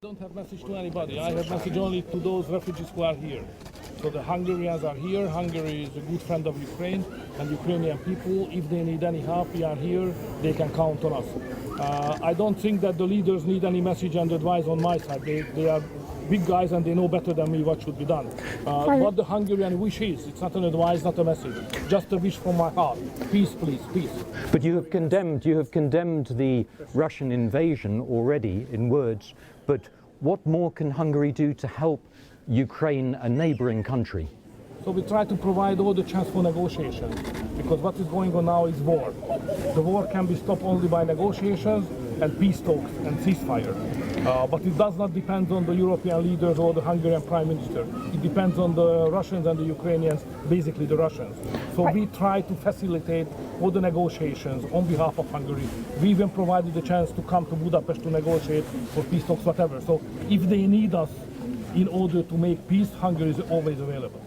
I don't have message to anybody. I have message only to those refugees who are here. So the Hungarians are here. Hungary is a good friend of Ukraine and Ukrainian people. If they need any help, we are here. They can count on us. I don't think that the leaders need any message and advice on my side. They are big guys and they know better than me what should be done. What the Hungarian wish is, it's not an advice, not a message. Just a wish from my heart. Peace, please, peace. But you have condemned the Russian invasion already in words. But what more can Hungary do to help Ukraine, a neighboring country? So we try to provide all the chance for negotiations, because what is going on now is war. The war can be stopped only by negotiations and peace talks and ceasefire. But it does not depend on the European leaders or the Hungarian Prime Minister. It depends on the Russians and the Ukrainians, basically the Russians. So we try to facilitate all the negotiations on behalf of Hungary. We even provided the chance to come to Budapest to negotiate for peace talks, whatever. So if they need us in order to make peace, Hungary is always available.